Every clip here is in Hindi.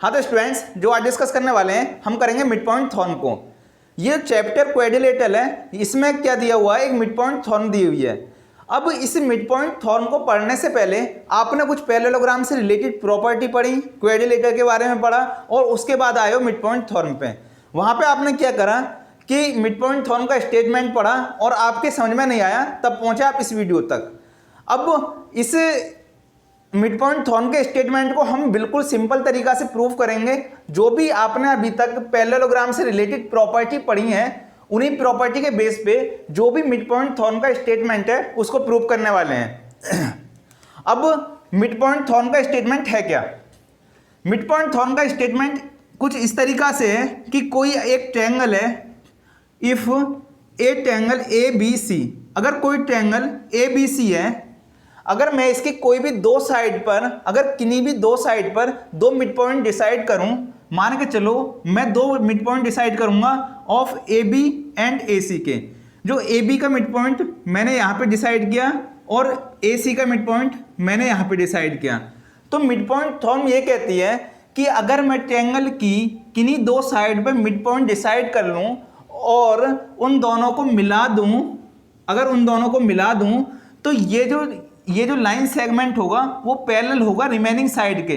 हाँ तो स्टूडेंट्स जो आज डिस्कस करने वाले हैं हम करेंगे मिड पॉइंट थ्योरम को। ये चैप्टर क्वाड्रिलेटरल है, इसमें क्या दिया हुआ है, एक मिड पॉइंट थ्योरम दी हुई है। अब इस मिड पॉइंट थ्योरम को पढ़ने से पहले आपने कुछ पैरेललोग्राम से रिलेटेड प्रॉपर्टी पढ़ी, क्वाड्रिलेटरल के बारे में पढ़ा और उसके बाद आए हो मिड पॉइंट थ्योरम पे। वहां पे आपने क्या करा कि मिड पॉइंट थ्योरम का स्टेटमेंट पढ़ा और आपके समझ में नहीं आया, तब पहुंचे आप इस वीडियो तक। अब इस मिड पॉइंट थ्योरम के स्टेटमेंट को हम बिल्कुल सिंपल तरीका से प्रूव करेंगे। जो भी आपने अभी तक पैरेललोग्राम से रिलेटेड प्रॉपर्टी पढ़ी है, उन्हीं प्रॉपर्टी के बेस पे जो भी मिड पॉइंट थ्योरम का स्टेटमेंट है उसको प्रूव करने वाले हैं। अब मिड पॉइंट थ्योरम का स्टेटमेंट है क्या? मिड पॉइंट थ्योरम का स्टेटमेंट कुछ इस तरीका से है कि कोई एक ट्रायंगल है, if a triangle A B C, अगर कोई ट्रायंगल ए बी सी है, अगर मैं इसकी कोई भी दो साइड पर, अगर किन्हीं भी दो साइड पर दो मिड पॉइंट डिसाइड करूं, मान के चलो मैं दो मिड पॉइंट डिसाइड करूंगा ऑफ ए बी एंड ए सी के। जो ए बी का मिड पॉइंट मैंने यहाँ पे डिसाइड किया और ए सी का मिड पॉइंट मैंने यहाँ पे डिसाइड किया। तो मिड पॉइंट थ्योरम ये कहती है कि अगर मैं ट्रायंगल की किन्हीं दो साइड पर मिड पॉइंट डिसाइड कर लूँ और उन दोनों को मिला दूँ, अगर उन दोनों को मिला दूँ तो ये जो लाइन सेगमेंट होगा वो पैरेलल होगा रिमेनिंग साइड के।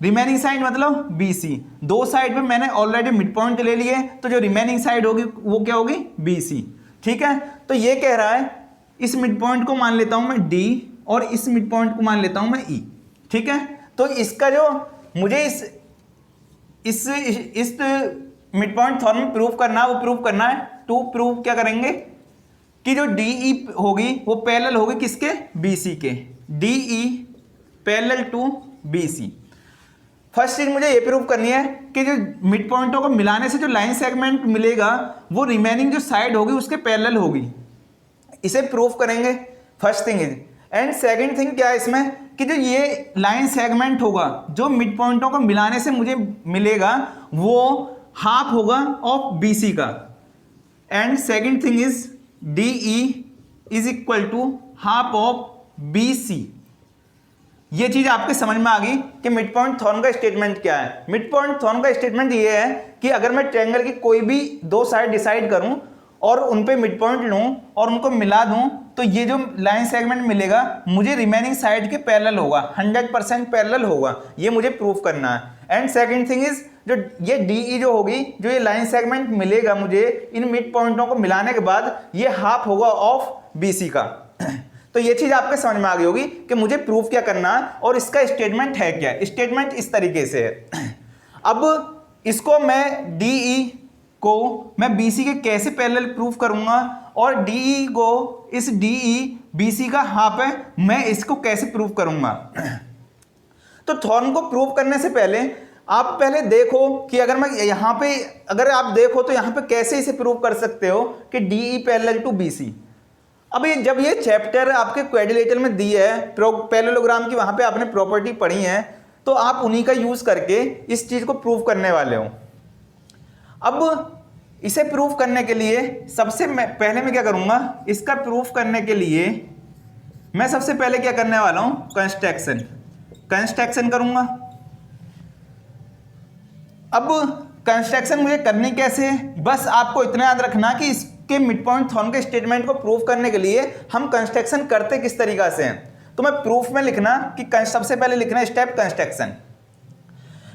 रिमेनिंग साइड मतलब BC। दो साइड पे मैंने ऑलरेडी मिड पॉइंट ले लिए, तो जो रिमेनिंग साइड होगी वो क्या होगी, BC। ठीक है, तो ये कह रहा है इस मिड पॉइंट को मान लेता हूं मैं D और इस मिड पॉइंट को मान लेता हूं मैं E। ठीक है, तो इसका जो मुझे इस मिड पॉइंट थ्योरम में प्रूव करना है वो प्रूव करना है। टू प्रूव क्या करेंगे कि जो DE होगी वो पैरेलल होगी किसके, BC के। DE parallel to BC। First चीज मुझे ये प्रूव करनी है कि जो मिड पॉइंटों को मिलाने से जो लाइन सेगमेंट मिलेगा वो रिमेनिंग जो साइड होगी उसके पैरेलल होगी। इसे प्रूव करेंगे, first thing is. And second thing क्या है इसमें कि जो ये लाइन सेगमेंट होगा जो मिड पॉइंटों को मिलाने से मुझे मिलेगा वो हाफ होगा ऑफ BC का। And second thing is DE is equal to half of BC। ये चीज आपके समझ में आ गई कि मिड पॉइंट थ्योरम का स्टेटमेंट क्या है। मिड पॉइंट थ्योरम का स्टेटमेंट ये है कि अगर मैं ट्रायंगल की कोई भी दो साइड डिसाइड करूं और उन पे मिड पॉइंट लूं और उनको मिला दूं तो ये जो लाइन सेगमेंट मिलेगा मुझे रिमेनिंग साइड के पैरेलल होगा, 100% पैरेलल होगा। ये मुझे प्रूव करना है। एंड सेकंड थिंग इज जो ये DE जो होगी, जो ये लाइन सेगमेंट मिलेगा मुझे इन मिड पॉइंटों को मिलाने के बाद, ये हाफ होगा ऑफ BC का। तो ये चीज आपके समझ में आ गई होगी कि मुझे प्रूफ क्या करना है और इसका स्टेटमेंट है क्या। स्टेटमेंट इस तरीके से है। अब इसको मैं DE को मैं BC के कैसे पैरेलल प्रूफ करूंगा और DE को इस DE BC का हाफ है, मैं इसको कैसे प्रूफ करूंगा। तो थ्योरम को प्रूव करने से पहले आप पहले देखो कि अगर मैं यहाँ पे, अगर आप देखो तो यहाँ पे कैसे इसे प्रूव कर सकते हो कि DE पैरेलल टू BC। अब ये जब ये चैप्टर आपके क्वाड्रिलेटरल में दी है पैरेललोग्राम की, वहां पे आपने प्रॉपर्टी पढ़ी है, तो आप उन्हीं का यूज करके इस चीज को प्रूव करने वाले हो। अब इसे प्रूव करने के लिए सबसे पहले मैं क्या करूंगा, इसका प्रूफ करने के लिए मैं सबसे पहले क्या करने वाला हूं, कंस्ट्रक्शन करूंगा। अब कंस्ट्रक्शन मुझे करनी कैसे है, बस आपको इतना याद रखना कि इसके मिड पॉइंट थ्योरम के स्टेटमेंट को प्रूव करने के लिए हम कंस्ट्रक्शन करते किस तरीका से हैं। तो मैं प्रूफ में लिखना कि सबसे पहले लिखना स्टेप कंस्ट्रक्शन।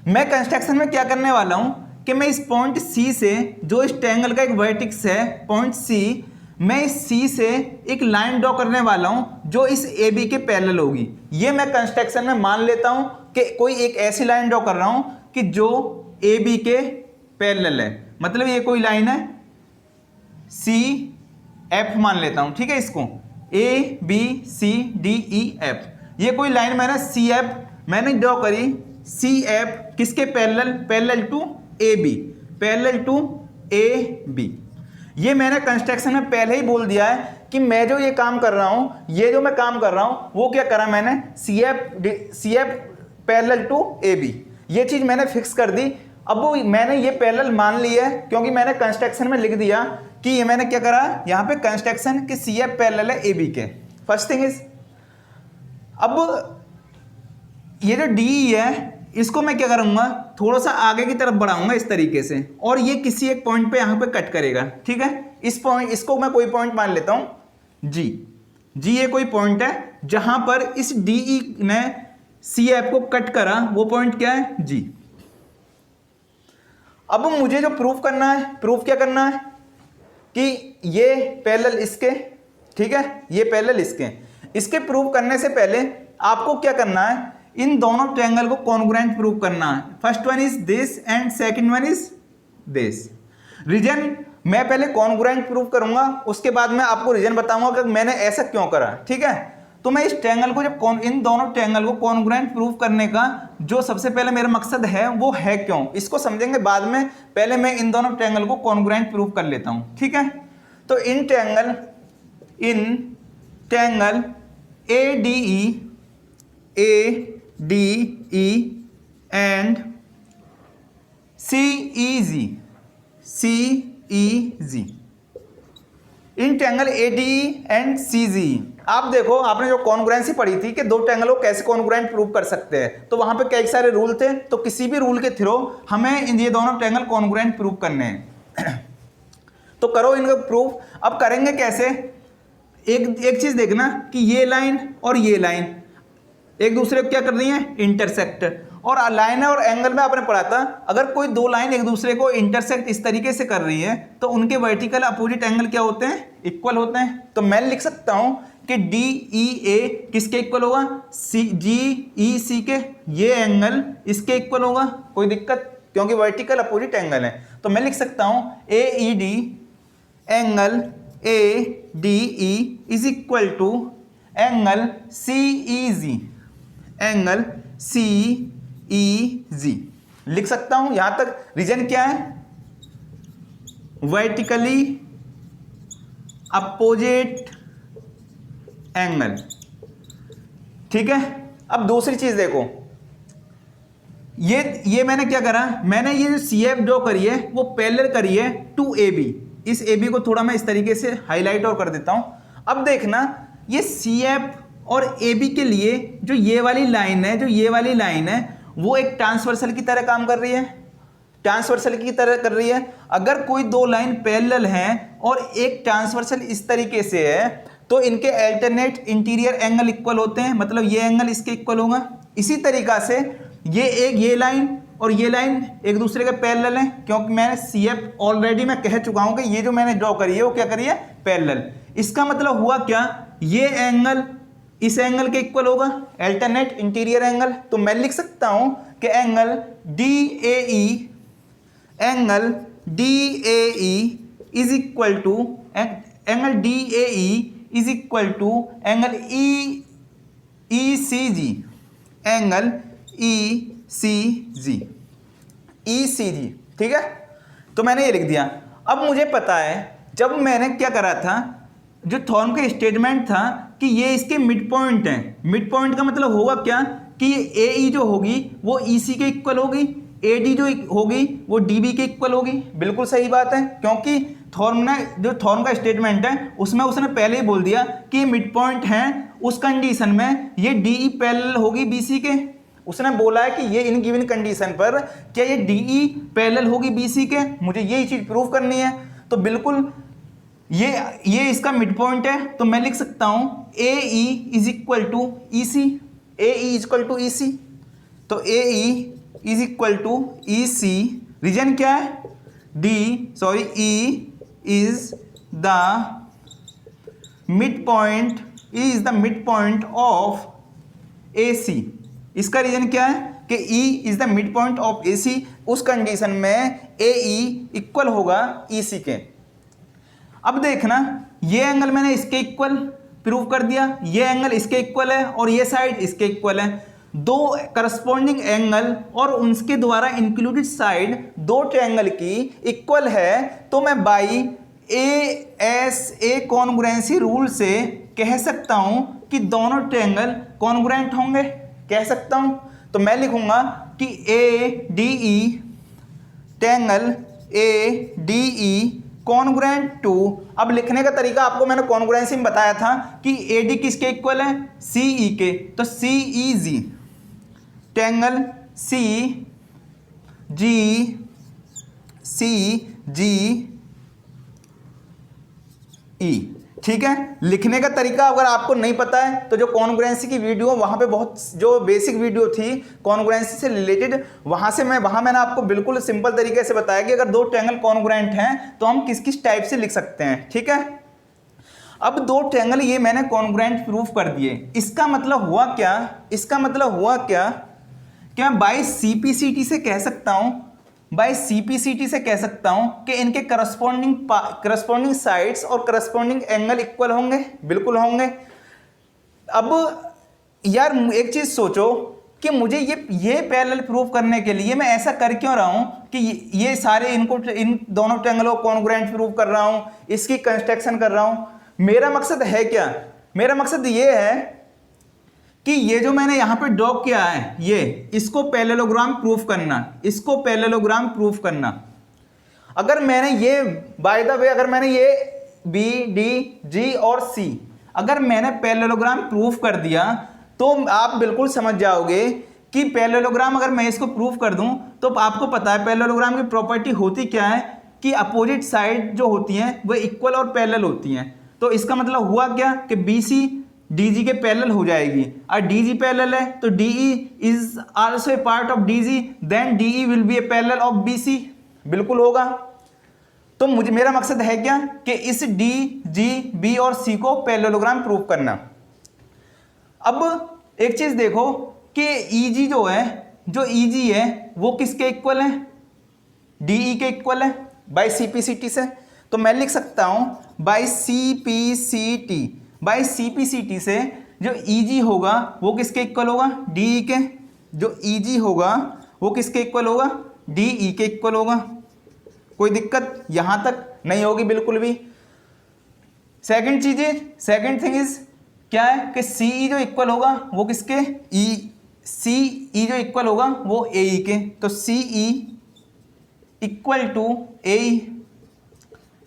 मैं कंस्ट्रक्शन में क्या करने वाला हूं कि मैं इस पॉइंट C से, जो इस ट्रायंगल का एक वर्टेक्स है पॉइंट C, मैं इस C से एक लाइन ड्रॉ करने वाला हूं जो इस AB के पैरेलल होगी। ये मैं कंस्ट्रक्शन में मान लेता हूं कि कोई एक ऐसी लाइन ड्रॉ कर रहा हूं कि जो AB के पैरेलल है। मतलब ये कोई लाइन है CF मान लेता हूं, ठीक है, इसको ABCDEF। ये कोई लाइन मैंने CF मैंने ड्रॉ करी, CF किसके parallel, parallel to AB, parallel to AB। ये मैंने कंस्ट्रक्शन में पहले ही बोल दिया है कि मैं जो ये काम कर रहा हूं, ये जो मैं काम कर रहा हूं वो क्या करा मैंने, CF पैरेलल टू AB। ये चीज मैंने फिक्स कर दी। अब वो मैंने ये पैरेलल मान लिया है क्योंकि मैंने कंस्ट्रक्शन में लिख दिया कि ये मैंने क्या करा, यहाँ पे कंस्ट्रक्शन कि CF पैरेलल है AB के। फर्स्ट थिंग इज, अब ये जो DE है इसको मैं क्या करूंगा, थोड़ा सा आगे की तरफ बढ़ाऊंगा इस तरीके से, और ये किसी एक पॉइंट पे यहां पे कट करेगा। ठीक है, इस पॉइंट, इसको मैं कोई पॉइंट मान लेता हूं जी। जी ये कोई पॉइंट है जहां पर इस DE ने CF को कट करा, वो पॉइंट क्या है, जी। अब मुझे जो प्रूफ करना है, प्रूफ क्या करना है कि ये पैरेलल इसके, ठीक है, ये पैरेलल इसके प्रूफ करने से पहले आपको क्या करना है, इन दोनों ट्रायंगल को कॉन्ग्रुएंट प्रूव करना है। First one is this and second one is this. Reason मैं पहले कॉन्ग्रुएंट प्रूव करूंगा, उसके बाद मैं आपको रीजन बताऊंगा कि मैंने ऐसा क्यों करा। ठीक है, तो मैं इस ट्रायंगल को जब इन दोनों ट्रायंगल को कॉन्ग्रुएंट प्रूव करने का जो सबसे पहले मेरा मकसद है वो है क्यों, इसको समझेंगे बाद में। पहले मैं इन दोनों ट्रायंगल को कॉन्ग्रुएंट प्रूव कर लेता हूं। ठीक है, तो in triangle ADE and CEG, in triangle ADE and CGE, आप देखो आपने जो कॉन्ग्रुएंसी पढ़ी थी कि दो ट्रायंगल को कैसे कॉन्ग्रुएंट प्रूव कर सकते हैं, तो वहां पे कई सारे रूल थे, तो किसी भी रूल के थ्रू हमें ये दोनों ट्रायंगल कॉन्ग्रुएंट प्रूव करने हैं। तो करो इनका प्रूफ। अब करेंगे कैसे, एक चीज देखना कि ये लाइन और ये लाइन एक दूसरे को क्या कर रही है, इंटरसेक्ट। और लाइन और एंगल में आपने पढ़ा था, अगर कोई दो लाइन एक दूसरे को इंटरसेक्ट इस तरीके से कर रही है तो उनके वर्टिकल अपोजिट एंगल क्या होते हैं, इक्वल होते हैं। तो मैं लिख सकता हूं कि DEA किसके इक्वल होगा, GEC के, ये एंगल इसके इक्वल होगा, कोई दिक्कत, क्योंकि वर्टिकल अपोजिट एंगल है। तो मैं लिख सकता हूं AED angle ADE is equal to angle CEG लिख सकता हूं। यहां तक रीजन क्या है, वर्टिकली अपोजिट एंगल। ठीक है, अब दूसरी चीज देखो, ये मैंने क्या करा, मैंने ये जो CF ड्रॉ करी है वो पैरेलल करी है टू AB। इस AB को थोड़ा मैं इस तरीके से हाईलाइट और कर देता हूं। अब देखना, ये CF और AB के लिए जो ये वाली लाइन है, वो एक ट्रांसवर्सल की तरह काम कर रही है, ट्रांसवर्सल की तरह कर रही है। अगर कोई दो लाइन पैरेलल हैं और एक ट्रांसवर्सल इस तरीके से है तो इनके अल्टरनेट इंटीरियर एंगल इक्वल होते हैं, मतलब ये एंगल इसके इक्वल होगा। इसी तरीका से ये लाइन और ये लाइन एक दूसरे के पैरेलल हैं, क्योंकि मैंने CF ऑलरेडी मैं कह चुका हूं कि ये जो मैंने ड्रॉ करी है वो क्या करी है, पैरेलल। इसका मतलब हुआ क्या, ये एंगल इस एंगल के इक्वल होगा, अल्टरनेट इंटीरियर एंगल। तो मैं लिख सकता हूं कि angle DAE is equal to angle ECG। ठीक है, तो मैंने ये लिख दिया। अब मुझे पता है जब मैंने क्या करा था, जो थॉर्न का स्टेटमेंट था कि ये इसके मिड पॉइंट है। मिड पॉइंट का मतलब होगा क्या कि ये AE जो होगी वो EC के इक्वल होगी, AD जो होगी वो DB के इक्वल होगी। बिल्कुल सही बात है, क्योंकि थॉर्न का स्टेटमेंट है उसमें उसने पहले ही बोल दिया कि मिड पॉइंट है, उस कंडीशन में ये DE पैरेलल होगी BC के। उसने बोला है कि ये इन गिवन कंडीशन पर क्या ये DE पैरेलल होगी BC के, मुझे यही चीज प्रूव करनी है। तो बिल्कुल ये इसका मिड पॉइंट है, तो मैं लिख सकता हूं AE is equal to EC, AE is equal to EC। तो AE is equal to EC, reason क्या है, E is the mid point of AC। इसका रीजन क्या है कि E is the mid point of AC, उस कंडीशन में AE इक्वल होगा EC के। अब देखना, ये एंगल मैंने इसके इक्वल प्रूव कर दिया, ये एंगल इसके इक्वल है और ये साइड इसके इक्वल है। दो करस्पॉन्डिंग एंगल और उनके द्वारा इंक्लूडेड साइड दो ट्रायंगल की इक्वल है, तो मैं बाई ASA कॉन्ग्रुएंसी रूल से कह सकता हूं कि दोनों ट्रायंगल कॉन्ग्रुएंट होंगे, कह सकता हूं। तो मैं लिखूंगा कि ADE triangle ADE congruent to, अब लिखने का तरीका आपको मैंने कॉन्ग्रुएंसी में बताया था कि AD किसके इक्वल है, CE के। तो CEG ट्रायंगल सी जी ई। ठीक है, लिखने का तरीका अगर आपको नहीं पता है तो जो कॉन्ग्रुएंसी की वीडियो वहां पे बहुत जो बेसिक वीडियो थी कॉन्ग्रुएंसी से रिलेटेड, वहां मैंने आपको बिल्कुल सिंपल तरीके से बताया कि अगर दो ट्रायंगल कॉन्ग्रुएंट हैं तो हम किस किस टाइप से लिख सकते हैं। ठीक है, अब दो ट्रायंगल ये मैंने कॉन्ग्रुएंट प्रूफ कर दिए। इसका मतलब हुआ क्या कि मैं बाय सीपीसीटी से कह सकता हूं कि इनके करस्पॉन्डिंग साइड्स और करस्पॉन्डिंग एंगल इक्वल होंगे, बिल्कुल होंगे। अब यार एक चीज सोचो कि मुझे ये पैरेलल प्रूफ करने के लिए मैं ऐसा कर क्यों रहा हूं कि ये सारे इन दोनों ट्रायंगलों को कॉन्ग्रुएंट प्रूफ कर रहा हूं, इसकी कंस्ट्रक्शन कर रहा हूं। मेरा मकसद है क्या? मेरा मकसद ये है कि ये जो मैंने यहां पे ड्रॉ किया है इसको पैरेललोग्राम प्रूफ करना। अगर मैंने ये बाय द वे अगर मैंने ये बी डी जी और सी अगर मैंने पैरेललोग्राम प्रूफ कर दिया तो आप बिल्कुल समझ जाओगे कि पैरेललोग्राम अगर मैं इसको प्रूफ कर दूं तो आपको पता है पैरेललोग्राम की प्रॉपर्टी होती क्या है कि अपोजिट साइड जो होती हैं वो इक्वल और पैरेलल होती हैं। तो इसका मतलब हुआ क्या कि BC DG के पैरेलल हो जाएगी, और DG पैरेलल है तो DE is also a part of DG, then DE will be a parallel of BC, बिल्कुल होगा। तो मेरा मकसद है क्या कि इस D, G, B और C को पैरेललोग्राम प्रूफ करना। अब एक चीज देखो कि EG जो EG है वो किसके इक्वल है? DE के इक्वल है बाय CPCT से। तो मैं लिख सकता हूं बाय CPCT से जो EG होगा वो किसके इक्वल होगा? DE के। जो EG होगा वो किसके इक्वल होगा? DE के इक्वल होगा। कोई दिक्कत यहां तक नहीं होगी बिल्कुल भी। सेकंड थिंग इज क्या है कि CE जो इक्वल होगा वो किसके? CE जो इक्वल होगा वो AE के। तो CE इक्वल टू AE,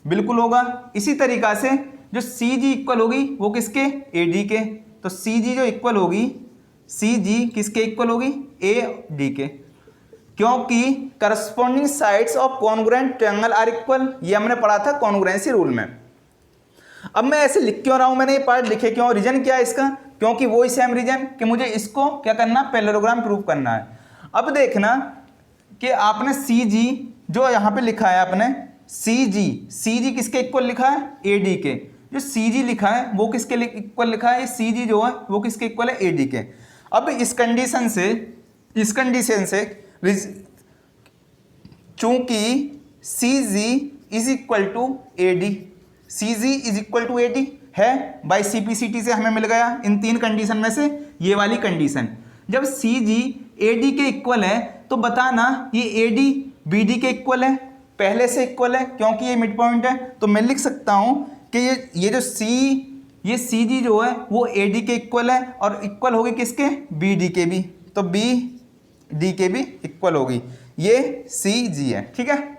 बिल्कुल होगा। इसी तरीका से जो CG इक्वल होगी वो किसके? AD के। तो CG जो इक्वल होगी CG किसके इक्वल होगी? AD के, क्योंकि corresponding sides of congruent triangle are equal, ये हमने पढ़ा था कॉन्ग्रुएंसी रूल में। अब मैं ऐसे लिख क्यों रहा हूं, मैंने ये पार्ट लिखे क्यों? रीजन क्या है इसका? क्योंकि वो ही सेम रीजन कि मुझे इसको क्या करना? पैरेललोग्राम प्रूफ करना है। अब देखना कि आपने CG जो यहां पे लिखा है आपने CG किसके इक्वल लिखा है? AD के। जो CG लिखा है वो किसके इक्वल लिखा है? CG जो है वो किसके इक्वल है? AD के। अब इस कंडीशन से चूंकि CG is equal to AD है बाय CPCT से हमें मिल गया इन तीन कंडीशन में से ये वाली कंडीशन। जब CG AD के इक्वल है तो बताना ये AD BD के इक्वल है, पहले से इक्वल है क्योंकि ये मिड पॉइंट है। तो मैं लिख सकता हूं कि ये जो CG जो है वो AD के इक्वल है और इक्वल होगी किसके? BD के भी। तो BD के भी इक्वल होगी, ये CG है। ठीक है,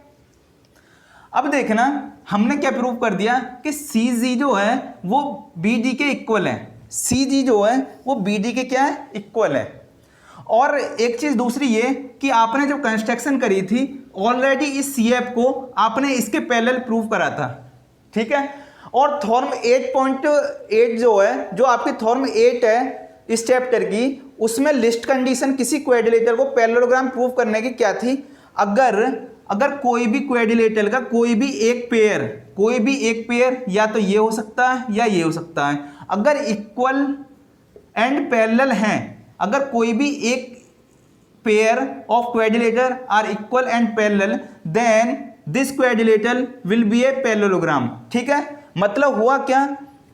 अब देखना हमने क्या प्रूव कर दिया कि CG जो है वो BD के इक्वल है। CG जो है वो BD के क्या है? इक्वल है। और एक चीज दूसरी ये कि आपने जब कंस्ट्रक्शन करी थी ऑलरेडी इस CF को आपने इसके पैरेलल प्रूव करा था। ठीक है, और थॉर्म 8.8 जो है, जो आपकी थॉर्म 8 है इस चैप्टर की, उसमें लिस्ट कंडीशन किसी क्वाड्रिलेटरल को पैरेललोग्राम प्रूव करने की क्या थी? अगर कोई भी क्वाड्रिलेटरल का कोई भी एक पेयर या तो ये हो सकता है या ये हो सकता है, अगर इक्वल एंड पैरेलल हैं, अगर कोई भी एक pair of quadrilateral are equal and parallel, then this quadrilateral will be a parallelogram. ठीक है, मतलब हुआ क्या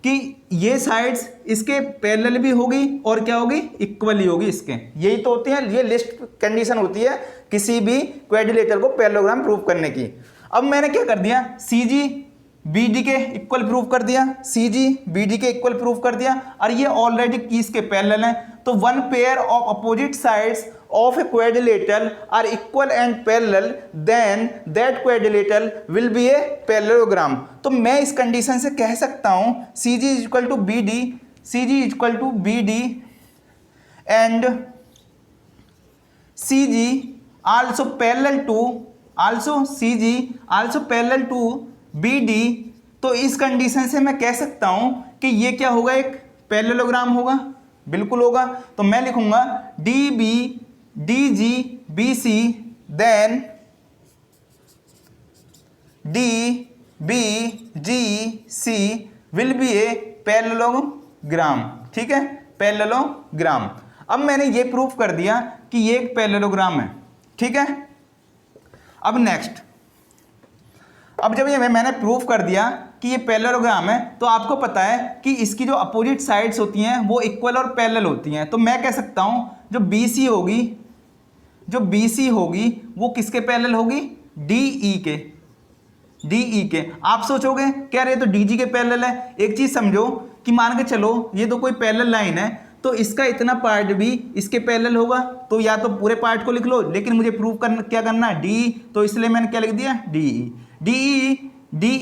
कि ये साइड्स इसके पैरेलल भी होगी और क्या होगी? इक्वल ही होगी इसके। यही तो होती है, ये लिस्ट कंडीशन होती है किसी भी क्वाड्रिलेटरल को पैरेललोग्राम प्रूव करने की। अब मैंने क्या कर दिया? CG BD के इक्वल प्रूव कर दिया, CG BD के इक्वल प्रूव कर दिया, और ये ऑलरेडी किसके पैरेलल है। तो one pair of opposite sides of a quadrilateral are equal and parallel, then that quadrilateral will be a parallelogram। तो मैं इस कंडीशन से कह सकता हूं CG is equal to BD and CG also parallel to CG also parallel to BD, तो इस कंडीशन से मैं कह सकता हूं कि ये क्या होगा, एक पैरेललोग्राम होगा, बिल्कुल होगा। तो मैं लिखूंगा DB DG BC then DBGC will be a parallelogram, ठीक है, पैरेललोग्राम। अब मैंने ये प्रूफ कर दिया कि ये एक पैरेललोग्राम है, ठीक है। अब नेक्स्ट, अब जब ये मैंने प्रूफ कर दिया कि ये पैरेललोग्राम है, तो आपको पता है कि इसकी जो अपोजिट साइड्स होती हैं वो इक्वल और पैरेलल होती हैं। तो मैं कह सकता हूं जो BC होगी वो किसके पैरेलल होगी, DE के। आप सोचोगे क्या रे तो DG के पैरेलल है। एक चीज समझो कि मान के चलो ये तो कोई पैरेलल लाइन है, तो इसका इतना पार्ट भी इसके पैरेलल होगा, तो या तो पूरे पार्ट को लिख लो, लेकिन मुझे प्रूव करना क्या करना है, DE, तो इसलिए मैंने क्या लिख दिया, DE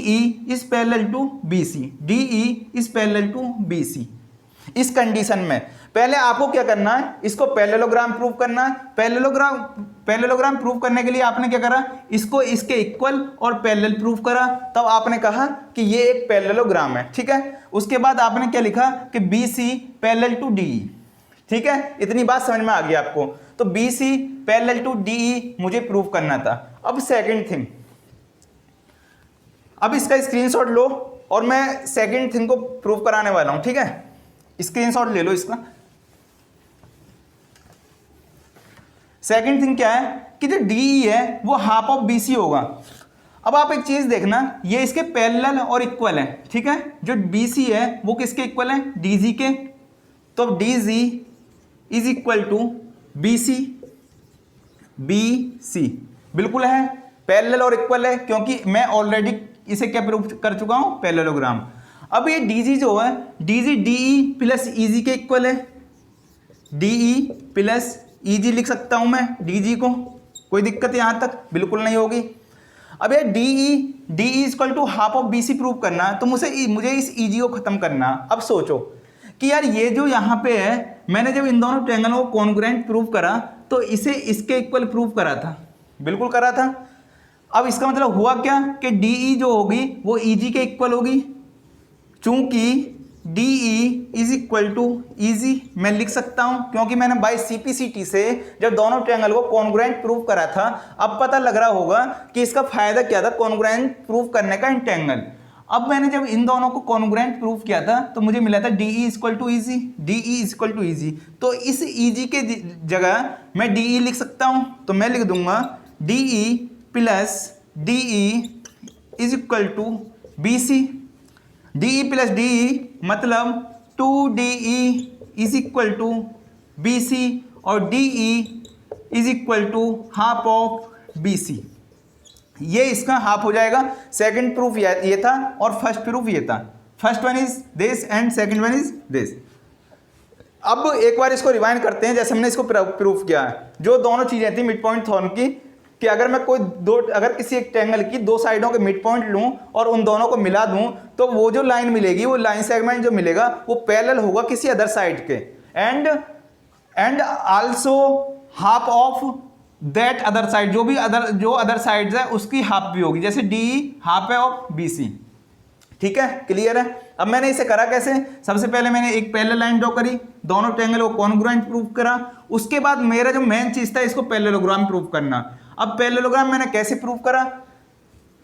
is parallel to BC, DE is parallel to BC। इस कंडीशन में पहले आपको क्या करना है, इसको पैरेललोग्राम प्रूव करना है। पैरेललोग्राम प्रूव करने के लिए आपने क्या करा, इसको इसके इक्वल और पैरेलल प्रूव करा, तब आपने कहा कि ये एक पैरेललोग्राम है, ठीक है। उसके बाद आपने क्या लिखा कि BC पैरेलल टू DE, ठीक है। इतनी बात समझ में आ गई आपको। तो BC पैरेलल टू DE मुझे प्रूव करना था। अब सेकंड थिंग, अब इसका स्क्रीनशॉट लो और मैं सेकंड थिंग को प्रूव कराने वाला हूं, ठीक है। स्क्रीनशॉट ले लो इसका। सेकंड थिंग क्या है कि जो DE है वो हाफ ऑफ BC होगा। अब आप एक चीज देखना, ये इसके पैरेलल और इक्वल है, ठीक है। जो BC है वो किसके इक्वल है, DG के। तो अब DG is equal to BC बिल्कुल है, पैरेलल और इक्वल है, क्योंकि मैं ऑलरेडी इसे क्या प्रूव कर चुका हूं, पैरेललोग्राम। अब ये DG जो है, DG DE प्लस EG के इक्वल है, DE प्लस EG लिख सकता हूं मैं DG को, कोई दिक्कत यहां तक बिल्कुल नहीं होगी। अब ये DE equal to half of BC prove करना है, तो मुझे इस EG को खत्म करना। अब सोचो कि यार ये जो यहाँ पे है, मैंने जब इन दोनों ट्रायंगलों को कॉन्ग्रुएंट प्रूव करा तो इसे इसके इक्वल प्रूव करा था, बिल्कुल करा था। अब इसका मतलब हुआ क्या कि DE जो होगी वो EG के इक्वल होगी, चूंकि DE is equal to EG मैं लिख सकता हूं, क्योंकि मैंने बाय CPCT से जब दोनों ट्रायंगल को कॉन्ग्रुएंट प्रूव करा था। अब पता लग रहा होगा कि इसका फायदा क्या था कॉन्ग्रुएंट प्रूव करने का, इंटेंगल। अब मैंने जब इन दोनों को कॉन्ग्रुएंट प्रूव किया था तो मुझे मिला था DE इक्वल टू EG, तो इस EG के जगह मैं DE लिख सकता हूं। तो मैं लिख दूंगा DE plus DE is equal to BC। DE plus DE मतलब 2DE is equal to BC और DE is equal to half of BC। ये इसका हाफ हो जाएगा। सेकंड प्रूफ ये था और फर्स्ट प्रूफ ये था। First one is this and second one is this. अब एक बार इसको रिवाइंड करते हैं जैसे हमने इसको प्रूफ किया है। जो दोनों चीजें थी मिड पॉइंट थॉर्म की, कि अगर मैं अगर किसी एक ट्रायंगल की दो साइडों के मिड पॉइंट लूं और उन दोनों को मिला दूं, तो वो जो लाइन मिलेगी, वो लाइन सेगमेंट जो मिलेगा वो पैरेलल होगा किसी अदर साइड के, and also half of that other side, जो अदर साइड्स है उसकी हाफ भी होगी, जैसे DE हाफ है ऑफ BC। ठीक है, क्लियर है। अब मैंने इसे करा कैसे, सबसे पहले मैंने एक पैरेलल लाइन ड्रॉ करी, दोनों ट्रायंगल को कॉन्ग्रुएंट प्रूव करा। उसके बाद मेरा जो मेन चीज था इसको पैरेललोग्राम प्रूव करना। अब पैरेललोग्राम मैंने कैसे प्रूव करा,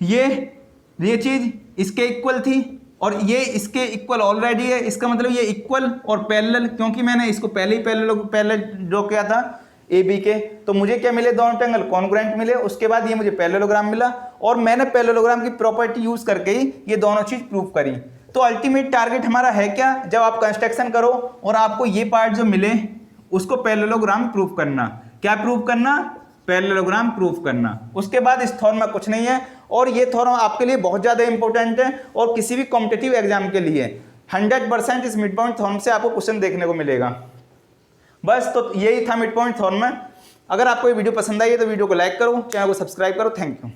ये चीज इसके इक्वल थी और ये इसके इक्वल ऑलरेडी है, इसका मतलब ये इक्वल और पैरेलल, क्योंकि मैंने इसको पहले ही पैरेलल ड्रॉ किया था AB के, तो मुझे क्या मिले, दोनों ट्रायंगल कॉन्ग्रुएंट मिले। उसके बाद ये मुझे पैरेललोग्राम मिला और मैंने पैरेललोग्राम की प्रॉपर्टी यूज करके ही ये दोनों चीज प्रूव करी। तो अल्टीमेट टारगेट हमारा है क्या, जब आप कंस्ट्रक्शन करो और आपको ये पार्ट जो मिले उसको पैरेललोग्राम प्रूव करना। क्या प्रूव करना, पैरेललोग्राम प्रूव करना। उसके बाद इस थ्योरम में कुछ नहीं है, और ये थ्योरम आपके लिए बहुत ज्यादा इंपॉर्टेंट है और किसी भी कॉम्पिटिटिव एग्जाम के लिए 100% इस मिड पॉइंट थ्योरम से आपको क्वेश्चन देखने को मिलेगा। बस तो यही था मिड पॉइंट थ्योरम में। अगर आपको ये वीडियो पसंद आई है तो वीडियो को लाइक करो, चैनल को सब्सक्राइब करो। Thank you.